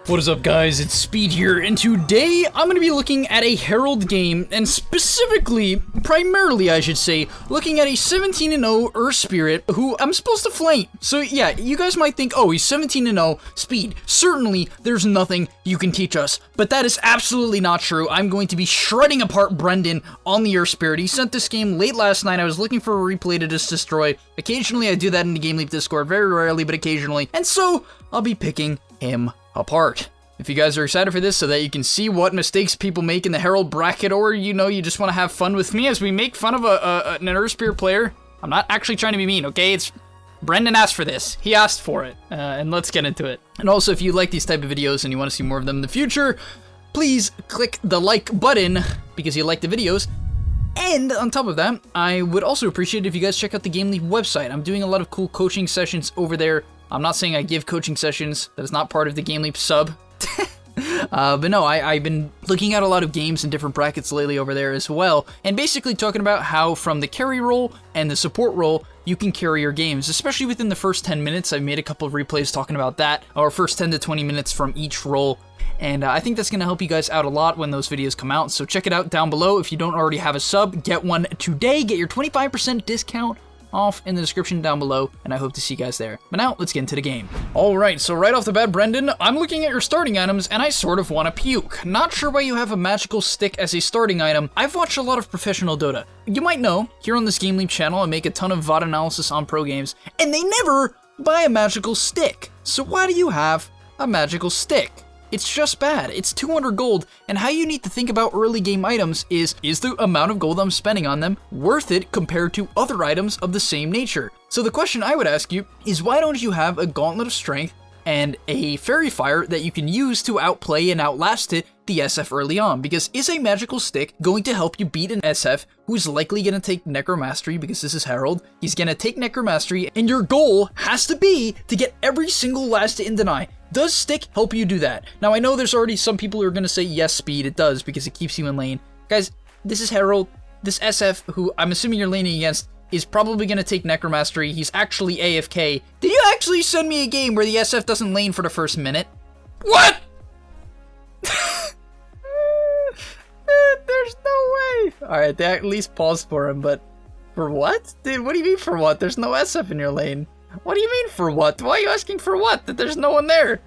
What is up, guys? It's Speed here, and today I'm going to be looking at a Herald game, and specifically, primarily I should say, looking at a 17-0 Earth Spirit who I'm supposed to flame. So yeah, you guys might think, oh, he's 17-0, Speed. Certainly, there's nothing you can teach us, but that is absolutely not true. I'm going to be shredding apart Brendan on the Earth Spirit. He sent this game late last night. I was looking for a replay to just destroy. Occasionally, I do that in the Game Leap Discord, very rarely, but occasionally, and so I'll be picking him apart. If you guys are excited for this so that you can see what mistakes people make in the Herald bracket, or you know, you just want to have fun with me as we make fun of an Earth Spirit player. I'm not actually trying to be mean, okay? It's Brendan asked for this. He asked for it, and let's get into it. And also, if you like these type of videos and you want to see more of them in the future, please click the like button because you like the videos. And on top of that, I would also appreciate it if you guys check out the Game Leap website. I'm doing a lot of cool coaching sessions over there. I'm not saying I give coaching sessions. That is not part of the Game Leap sub. But no, I've been looking at a lot of games in different brackets lately over there as well, and basically talking about how from the carry role and the support role, you can carry your games, especially within the first 10 minutes. I've made a couple of replays talking about that, or first 10 to 20 minutes from each role, and I think that's going to help you guys out a lot when those videos come out, so check it out down below. If you don't already have a sub, get one today, get your 25% discount off in the description down below, and I hope to see you guys there. But now, let's get into the game. Alright, so right off the bat, Brendan, I'm looking at your starting items, and I sort of want to puke. Not sure why you have a magical stick as a starting item. I've watched a lot of professional Dota. You might know, here on this Game Leap channel, I make a ton of VOD analysis on pro games, and they never buy a magical stick. So why do you have a magical stick? It's just bad. It's 200 gold, and how you need to think about early game items is the amount of gold I'm spending on them worth it compared to other items of the same nature? So the question I would ask you is, why don't you have a Gauntlet of Strength and a Fairy Fire that you can use to outplay and outlast the SF early on? Because is a magical stick going to help you beat an SF who's likely going to take Necromastery, because this is Herald? He's going to take Necromastery, and your goal has to be to get every single last hit and deny. Does stick help you do that? Now, I know there's already some people who are going to say, yes, Speed, it does, because it keeps you in lane. Guys, this is Herald. This SF, who I'm assuming you're laning against, is probably going to take Necromastery. He's actually AFK. Did you actually send me a game where the SF doesn't lane for the first minute? What? There's no way. Alright, they at least paused for him, but for what? Dude, what do you mean for what? There's no SF in your lane. What do you mean for what? Why are you asking for what? That there's no one there?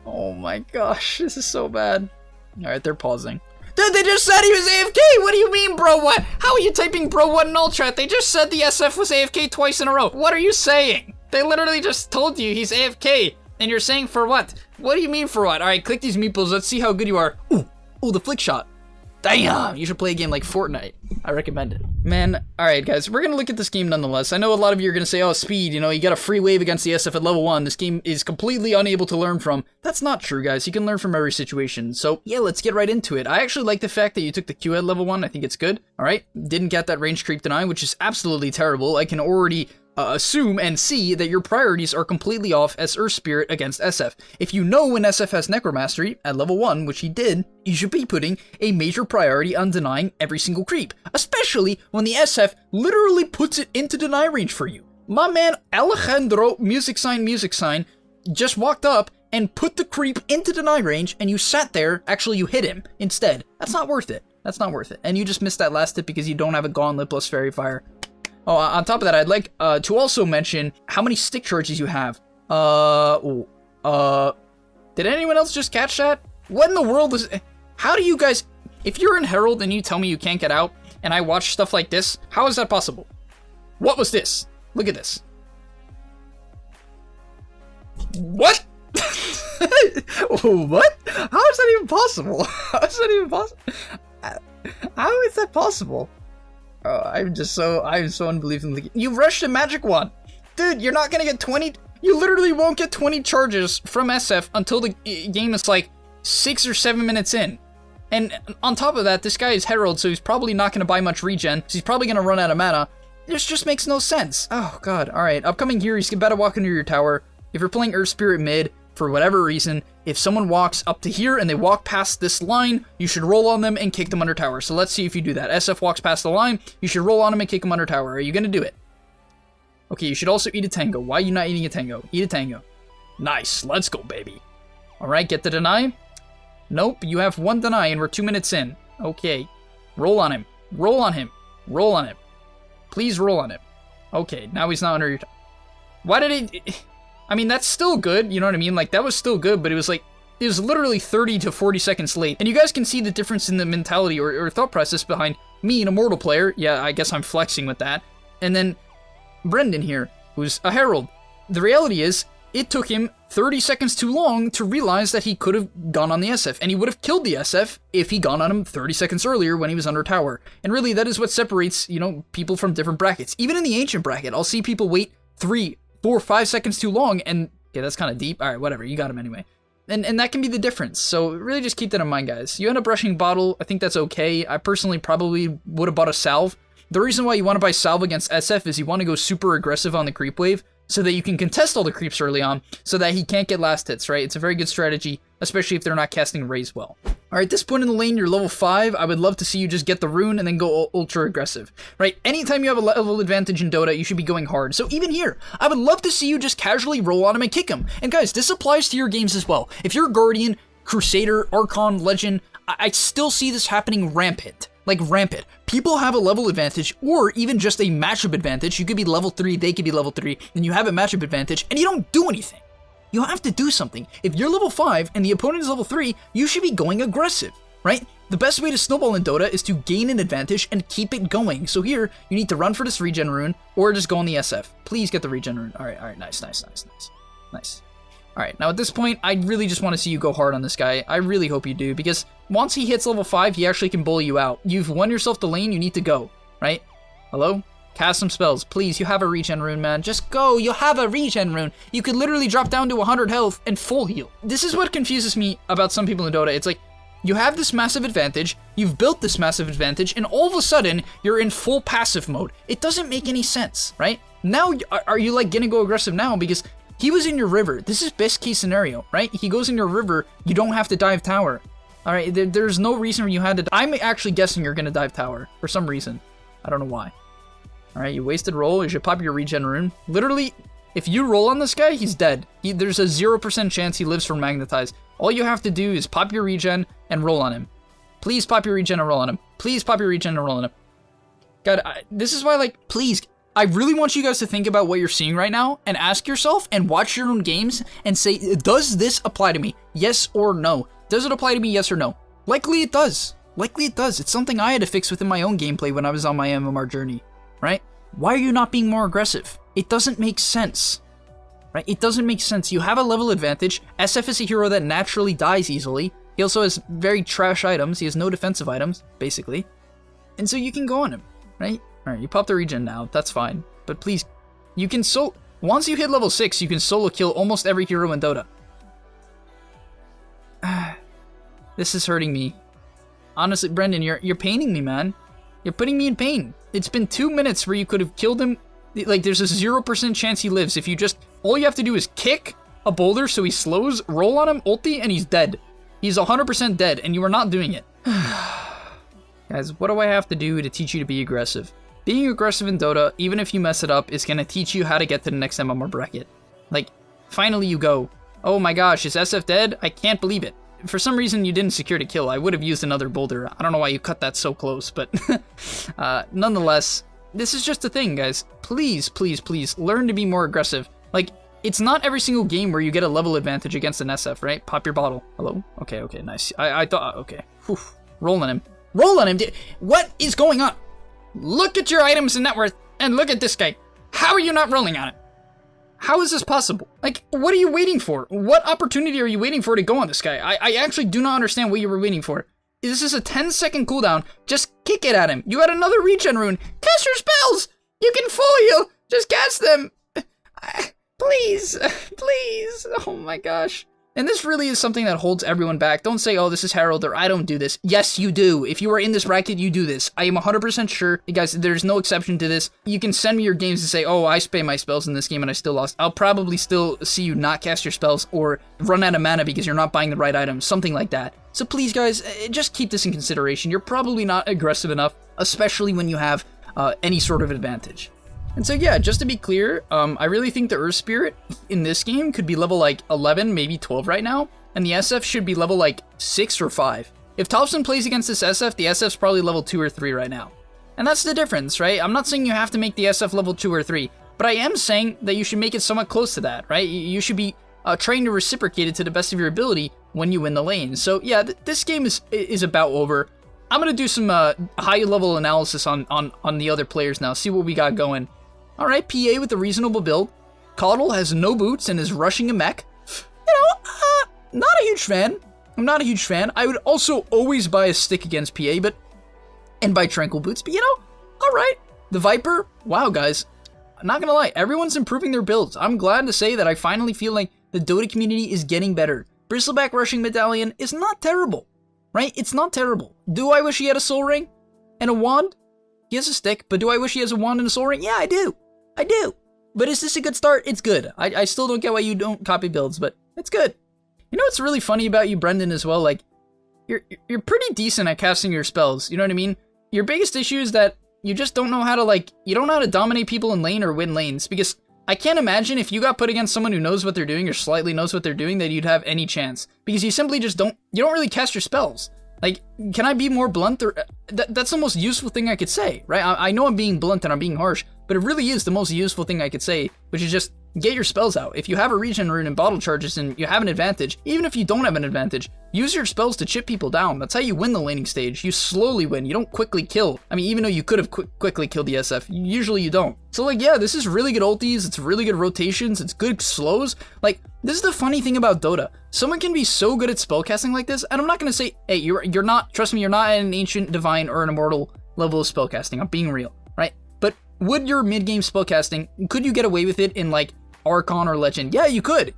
Oh my gosh, this is so bad. Alright, they're pausing. Dude, they just said he was AFK! What do you mean, bro what? How are you typing bro what in all chat? They just said the SF was AFK twice in a row. What are you saying? They literally just told you he's AFK, and you're saying for what? What do you mean for what? Alright, click these meeples, let's see how good you are. Ooh, the flick shot. Damn, you should play a game like Fortnite. I recommend it. Man, alright guys, we're gonna look at this game nonetheless. I know a lot of you are gonna say, oh, Speed, you know, you got a free wave against the SF at level 1. This game is completely unable to learn from. That's not true, guys. You can learn from every situation. So, yeah, let's get right into it. I actually like the fact that you took the Q at level 1. I think it's good. Alright, didn't get that range creep deny, which is absolutely terrible. I can already assume and see that your priorities are completely off as Earth Spirit against SF. If you know when SF has Necromastery at level 1, which he did, you should be putting a major priority on denying every single creep, especially when the SF literally puts it into deny range for you. My man Alejandro, music sign, just walked up and put the creep into deny range, and you sat there, actually you hit him instead. That's not worth it. That's not worth it. And you just missed that last tip because you don't have a Gauntlet plus Fairy Fire. Oh, on top of that, I'd like to also mention how many stick charges you have. Did anyone else just catch that? What in the world is... How do you guys... If you're in Herald and you tell me you can't get out, and I watch stuff like this, how is that possible? What was this? Look at this. What? What? How is that even possible? How is that even possible? How is that possible? Oh, I'm so unbelievably... You rushed a magic one! Dude, you're not gonna get 20... You literally won't get 20 charges from SF until the game is like 6 or 7 minutes in. And on top of that, this guy is Herald, so he's probably not gonna buy much regen, so he's probably gonna run out of mana. This just makes no sense. Oh god, alright. Upcoming here, he's better walk into your tower. If you're playing Earth Spirit mid, for whatever reason, if someone walks up to here and they walk past this line, you should roll on them and kick them under tower. So let's see if you do that. SF walks past the line, you should roll on them and kick them under tower. Are you gonna do it? Okay, you should also eat a tango. Why are you not eating a tango? Eat a tango. Nice, let's go, baby. Alright, get the deny. Nope, you have 1 deny and we're 2 minutes in. Okay. Roll on him. Roll on him. Roll on him. Please roll on him. Okay, now he's not under your... Why did he... I mean, that's still good, you know what I mean? Like, that was still good, but it was like... It was literally 30 to 40 seconds late. And you guys can see the difference in the mentality or thought process behind me, an Immortal player. Yeah, I guess I'm flexing with that. And then Brendan here, who's a Herald. The reality is, it took him 30 seconds too long to realize that he could have gone on the SF. And he would have killed the SF if he gone on him 30 seconds earlier when he was under tower. And really, that is what separates, you know, people from different brackets. Even in the Ancient bracket, I'll see people wait 3, 4, 5 seconds too long and... Okay, that's kind of deep. Alright, whatever, you got him anyway. And that can be the difference, so really just keep that in mind, guys. You end up rushing bottle, I think that's okay. I personally probably would have bought a salve. The reason why you want to buy salve against SF is you want to go super aggressive on the creep wave, so that you can contest all the creeps early on, so that he can't get last hits, right? It's a very good strategy, especially if they're not casting Raise well. Alright, at this point in the lane, you're level 5. I would love to see you just get the rune and then go ultra aggressive, right? Anytime you have a level advantage in Dota, you should be going hard. So even here, I would love to see you just casually roll on him and kick him. And guys, this applies to your games as well. If you're Guardian, Crusader, Archon, Legend, I still see this happening rampant. Like rampant. People have a level advantage, or even just a matchup advantage. You could be level 3, they could be level 3, and you have a matchup advantage, and you don't do anything. You have to do something. If you're level 5 and the opponent is level 3, you should be going aggressive, right? The best way to snowball in Dota is to gain an advantage and keep it going. So here, you need to run for this regen rune, or just go on the SF. Please get the regen rune. Alright, nice. Alright, now at this point, I really just want to see you go hard on this guy. I really hope you do, because once he hits level 5, he actually can bully you out. You've won yourself the lane, you need to go, right? Hello? Cast some spells. Please, you have a regen rune, man. Just go. You have a regen rune. You could literally drop down to 100 health and full heal. This is what confuses me about some people in Dota. It's like, you have this massive advantage, you've built this massive advantage, and all of a sudden, you're in full passive mode. It doesn't make any sense, right? Now, are you like gonna go aggressive now? Because he was in your river. This is best case scenario, right? He goes in your river, you don't have to dive tower. Alright, there's no reason you had to... I'm actually guessing you're gonna dive tower, for some reason. I don't know why. Alright, you wasted roll, you should pop your regen rune. Literally, if you roll on this guy, he's dead. There's a 0% chance he lives from Magnetize. All you have to do is pop your regen and roll on him. Please pop your regen and roll on him. Please pop your regen and roll on him. God, this is why, like, please, I really want you guys to think about what you're seeing right now and ask yourself and watch your own games and say, does this apply to me? Yes or no? Does it apply to me, yes or no? Likely it does. Likely it does. It's something I had to fix within my own gameplay when I was on my MMR journey. Right? Why are you not being more aggressive? It doesn't make sense. Right? It doesn't make sense. You have a level advantage. SF is a hero that naturally dies easily. He also has very trash items. He has no defensive items, basically. And so you can go on him, right? Alright, you pop the regen now. That's fine. But please, you can once you hit level 6, you can solo kill almost every hero in Dota. This is hurting me. Honestly, Brendan, you're paining me, man. You're putting me in pain. It's been 2 minutes where you could have killed him. Like, there's a 0% chance he lives. If you just... All you have to do is kick a boulder so he slows, roll on him, ulti, and he's dead. He's 100% dead, and you are not doing it. Guys, what do I have to do to teach you to be aggressive? Being aggressive in Dota, even if you mess it up, is going to teach you how to get to the next MMR bracket. Like, finally you go, oh my gosh, is SF dead? I can't believe it. For some reason, you didn't secure the kill. I would have used another boulder. I don't know why you cut that so close, but nonetheless, this is just a thing, guys. Please, please, please, learn to be more aggressive. Like, it's not every single game where you get a level advantage against an SF, right? Pop your bottle. Hello? Okay, nice. I thought, okay. Whew. Roll on him. Roll on him! What is going on? Look at your items and net worth, and look at this guy. How are you not rolling on it? How is this possible? Like, what are you waiting for? What opportunity are you waiting for to go on this guy? I actually do not understand what you were waiting for. This is a 10-second cooldown. Just kick it at him. You had another regen rune. Cast your spells! You can full heal! Just cast them! Please. Please. Oh my gosh. And this really is something that holds everyone back. Don't say, oh, this is Herald, or I don't do this. Yes, you do. If you are in this bracket, you do this. I am 100% sure. Hey, guys, there's no exception to this. You can send me your games and say, oh, I spam my spells in this game and I still lost. I'll probably still see you not cast your spells or run out of mana because you're not buying the right items, something like that. So please, guys, just keep this in consideration. You're probably not aggressive enough, especially when you have any sort of advantage. And so yeah, just to be clear, I really think the Earth Spirit in this game could be level like 11, maybe 12 right now. and the SF should be level like 6 or 5. If Thompson plays against this SF, the SF's probably level 2 or 3 right now. And that's the difference, right? I'm not saying you have to make the SF level 2 or 3, but I am saying that you should make it somewhat close to that, right? You should be trying to reciprocate it to the best of your ability when you win the lane. So yeah, this game is about over. I'm gonna do some high-level analysis on the other players now, see what we got going. All right, PA with a reasonable build. Coddle has no boots and is rushing a mech. Not a huge fan. I'm not a huge fan. I would also always buy a stick against PA, and buy tranquil boots, but all right. The Viper, wow, guys. I'm not gonna lie, everyone's improving their builds. I'm glad to say that I finally feel like the Dota community is getting better. Bristleback rushing medallion is not terrible, right? It's not terrible. Do I wish he had a soul ring and a wand? He has a stick, but do I wish he has a wand and a soul ring? Yeah, I do. I do. But is this a good start? It's good. I still don't get why you don't copy builds, but it's good. You know what's really funny about you, Brendan, as well? Like, you're pretty decent at casting your spells, you know what I mean? Your biggest issue is that you just don't know how to, you don't know how to dominate people in lane or win lanes, because I can't imagine if you got put against someone who knows what they're doing or slightly knows what they're doing that you'd have any chance, because you simply just don't really cast your spells. Like, can I be more blunt? Or that's the most useful thing I could say, right? I know I'm being blunt and I'm being harsh, but it really is the most useful thing I could say, which is just get your spells out. If you have a regen rune and bottle charges and you have an advantage, even if you don't have an advantage, use your spells to chip people down. That's how you win the laning stage. You slowly win. You don't quickly kill. I mean, even though you could have quickly killed the SF, usually you don't. So yeah, this is really good ultis. It's really good rotations. It's good slows. This is the funny thing about Dota. Someone can be so good at spellcasting like this, and I'm not gonna say, hey, you're not, trust me, you're not at an ancient, divine, or an immortal level of spellcasting. I'm being real, right? But would your mid-game spellcasting, could you get away with it in Archon or Legend? Yeah, you could.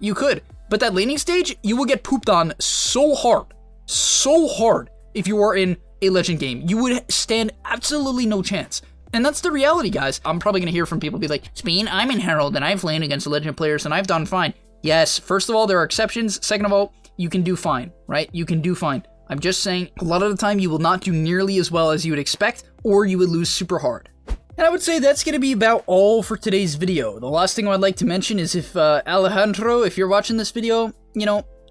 But that laning stage, you will get pooped on so hard if you are in a Legend game. You would stand absolutely no chance. And that's the reality, guys. I'm probably gonna hear from people be like, Speen, I'm in Herald and I've laned against Legend players and I've done fine. Yes, first of all, there are exceptions. Second of all, you can do fine, right? You can do fine. I'm just saying, a lot of the time you will not do nearly as well as you would expect, or you would lose super hard. And I would say that's going to be about all for today's video. The last thing I'd like to mention is if, Alejandro, if you're watching this video,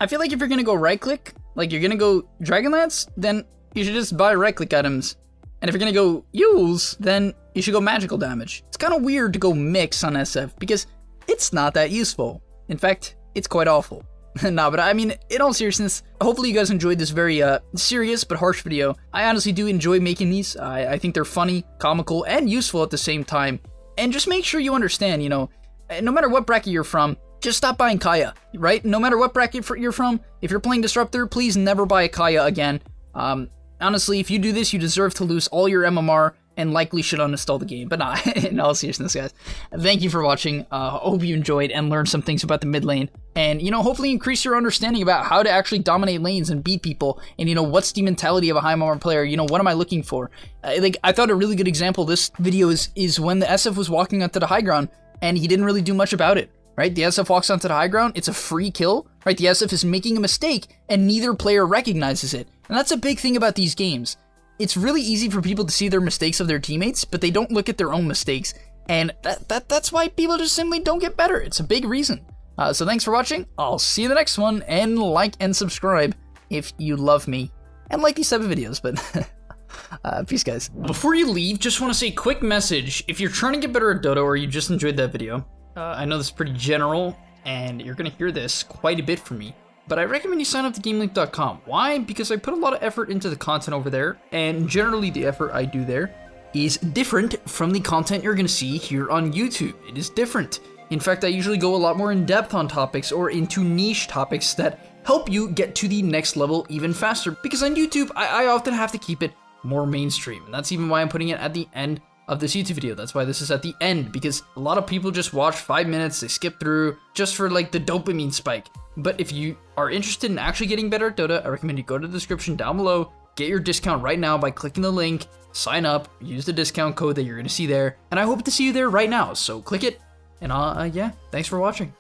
I feel like if you're going to go right-click, you're going to go Dragonlance, then you should just buy right-click items. And if you're going to go use, then you should go magical damage. It's kind of weird to go mix on SF, because it's not that useful. In fact, it's quite awful. Nah, but I mean, in all seriousness, hopefully you guys enjoyed this very serious but harsh video. I honestly do enjoy making these. I think they're funny, comical, and useful at the same time. And just make sure you understand, no matter what bracket you're from, just stop buying Kaya, right? No matter what bracket you're from, if you're playing Disruptor, please never buy a Kaya again. Honestly, if you do this, you deserve to lose all your MMR and likely should uninstall the game. But nah, in all seriousness, guys, thank you for watching. Hope you enjoyed and learned some things about the mid lane. And, hopefully increase your understanding about how to actually dominate lanes and beat people. And, what's the mentality of a high MMR player? What am I looking for? I thought a really good example of this video is when the SF was walking onto the high ground and he didn't really do much about it, right? The SF walks onto the high ground. It's a free kill, right? The SF is making a mistake and neither player recognizes it. And that's a big thing about these games. It's really easy for people to see their mistakes of their teammates, but they don't look at their own mistakes. And that's why people just simply don't get better. It's a big reason. So thanks for watching. I'll see you in the next one, and like and subscribe if you love me and like these type of videos, but peace, guys. Before you leave, just want to say a quick message. If you're trying to get better at Dota or you just enjoyed that video, I know this is pretty general and you're going to hear this quite a bit from me, but I recommend you sign up to gameleap.com. Why? Because I put a lot of effort into the content over there, and generally the effort I do there is different from the content you're going to see here on YouTube. It is different. In fact, I usually go a lot more in depth on topics or into niche topics that help you get to the next level even faster. Because on YouTube, I often have to keep it more mainstream. And that's even why I'm putting it at the end of this YouTube video. That's why this is at the end, because a lot of people just watch 5 minutes, they skip through just for the dopamine spike. But if you are interested in actually getting better at Dota, I recommend you go to the description down below, get your discount right now by clicking the link, sign up, use the discount code that you're going to see there, and I hope to see you there right now. So click it. And yeah, thanks for watching.